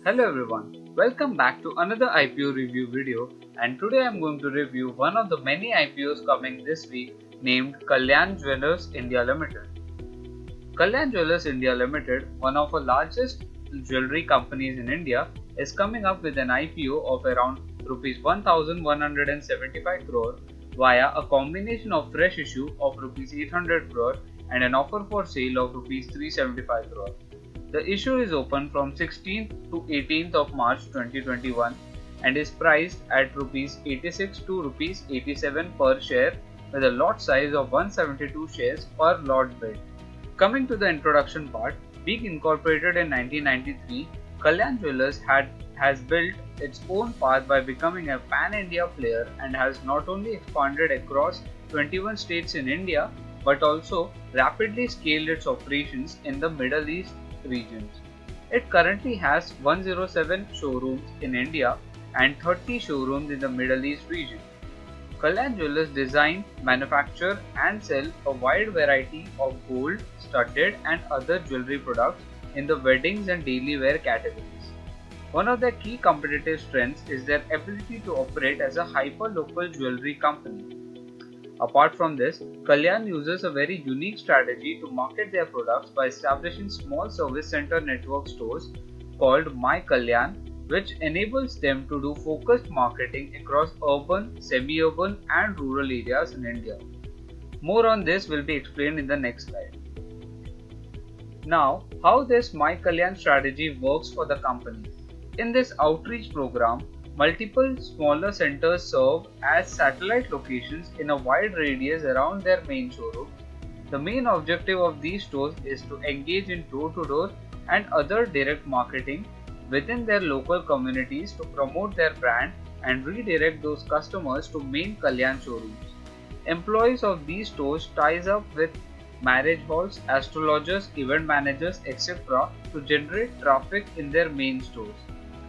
Hello everyone, welcome back to another IPO review video, and today I am going to review one of the many IPOs coming this week named Kalyan Jewellers India Limited. Kalyan Jewellers India Limited, one of the largest jewelry companies in India, is coming up with an IPO of around Rs 1175 crore via a combination of fresh issue of Rs 800 crore and an offer for sale of Rs 375 crore. The issue is open from 16th to 18th of March 2021 and is priced at Rs 86 to Rs 87 per share with a lot size of 172 shares per lot bid. Coming to the introduction part, being incorporated in 1993, Kalyan Jewellers has built its own path by becoming a pan-India player and has not only expanded across 21 states in India but also rapidly scaled its operations in the Middle East regions. It currently has 107 showrooms in India and 30 showrooms in the Middle East region. Kalyan Jewellers design, manufacture and sell a wide variety of gold, studded and other jewelry products in the weddings and daily wear categories. One of their key competitive strengths is their ability to operate as a hyper-local jewelry company. Apart from this, Kalyan uses a very unique strategy to market their products by establishing small service center network stores called My Kalyan, which enables them to do focused marketing across urban, semi-urban and rural areas in India. More on this will be explained in the next slide. Now, how this My Kalyan strategy works for the company. In this outreach program, multiple smaller centers serve as satellite locations in a wide radius around their main showroom. The main objective of these stores is to engage in door-to-door and other direct marketing within their local communities to promote their brand and redirect those customers to main Kalyan showrooms. Employees of these stores ties up with marriage halls, astrologers, event managers, etc. to generate traffic in their main stores.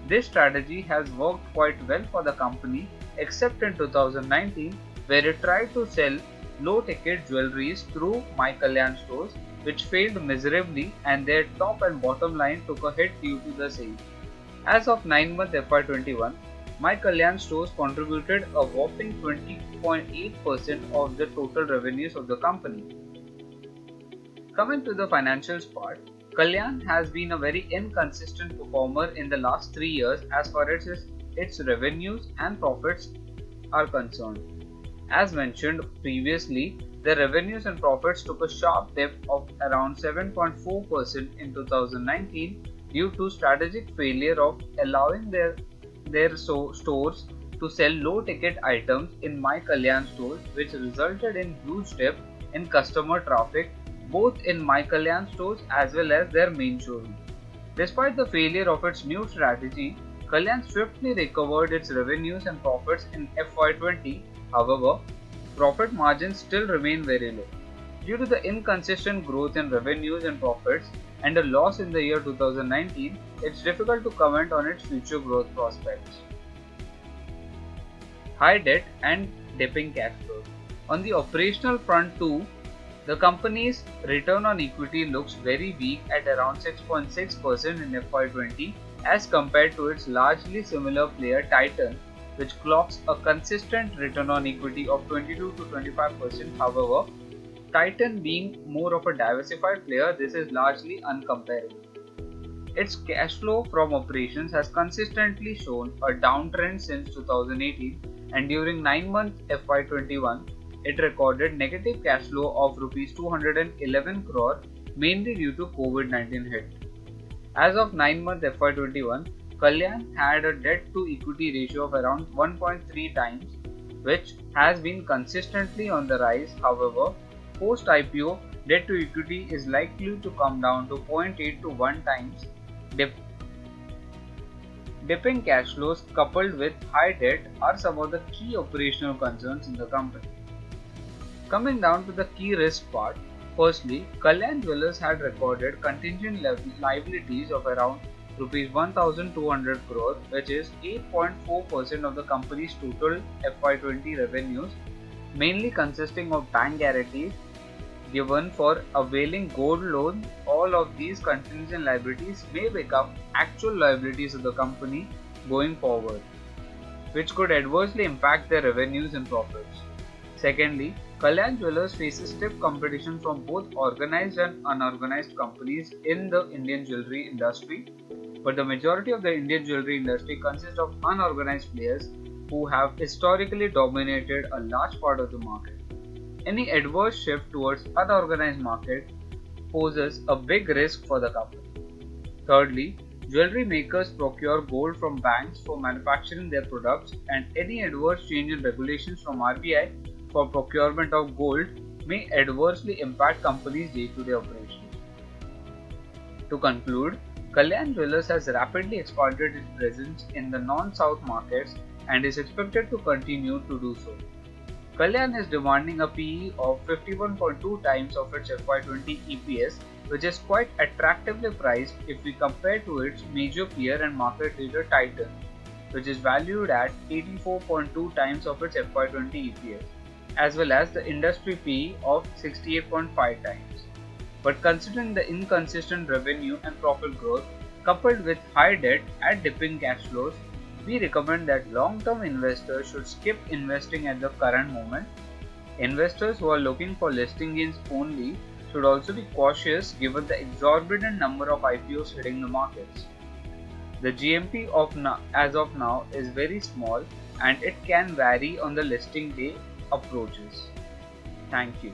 This strategy has worked quite well for the company except in 2019 where it tried to sell low ticket jewelries through My Kalyan stores which failed miserably and their top and bottom line took a hit due to the same. As of 9-month FY21, My Kalyan stores contributed a whopping 20.8% of the total revenues of the company. Coming to the financials part, Kalyan has been a very inconsistent performer in the last 3 years as far as its revenues and profits are concerned. As mentioned previously, the revenues and profits took a sharp dip of around 7.4% in 2019 due to strategic failure of allowing their stores to sell low ticket items in My Kalyan stores, which resulted in huge dip in customer traffic both in My Kalyan stores as well as their main showroom. Despite the failure of its new strategy, Kalyan swiftly recovered its revenues and profits in FY20. However, profit margins still remain very low. Due to the inconsistent growth in revenues and profits and a loss in the year 2019, it's difficult to comment on its future growth prospects. High debt and dipping cash flows. On the operational front too, the company's return on equity looks very weak at around 6.6% in FY20 as compared to its largely similar player Titan, which clocks a consistent return on equity of 22 to 25%. However, Titan being more of a diversified player, this is largely uncomparable. Its cash flow from operations has consistently shown a downtrend since 2018 and during 9-month FY21, it recorded negative cash flow of Rs 211 crore mainly due to COVID-19 hit. As of 9-month FY21, Kalyan had a debt to equity ratio of around 1.3 times, which has been consistently on the rise. However, post IPO, debt to equity is likely to come down to 0.8 to 1 times. Dipping cash flows coupled with high debt are some of the key operational concerns in the company. Coming down to the key risk part, firstly, Kalyan Jewellers had recorded contingent liabilities of around Rs 1200 crore, which is 8.4% of the company's total FY20 revenues, mainly consisting of bank guarantees, given for availing gold loans, all of these contingent liabilities may become actual liabilities of the company going forward, which could adversely impact their revenues and profits. Secondly, Kalyan Jewellers faces stiff competition from both organized and unorganized companies in the Indian jewelry industry, but the majority of the Indian jewelry industry consists of unorganized players who have historically dominated a large part of the market. Any adverse shift towards unorganized market poses a big risk for the company. Thirdly, jewelry makers procure gold from banks for manufacturing their products, and any adverse change in regulations from RBI for procurement of gold may adversely impact companies' day-to-day operations. To conclude, Kalyan Jewellers has rapidly expanded its presence in the non-South markets and is expected to continue to do so. Kalyan is demanding a PE of 51.2 times of its FY20 EPS, which is quite attractively priced if we compare to its major peer and market leader Titan, which is valued at 84.2 times of its FY20 EPS, as well as the industry PE of 68.5 times. But considering the inconsistent revenue and profit growth coupled with high debt and dipping cash flows, we recommend that long-term investors should skip investing at the current moment. Investors who are looking for listing gains only should also be cautious given the exorbitant number of IPOs hitting the markets. The GMP as of now is very small and it can vary on the listing day approaches. Thank you.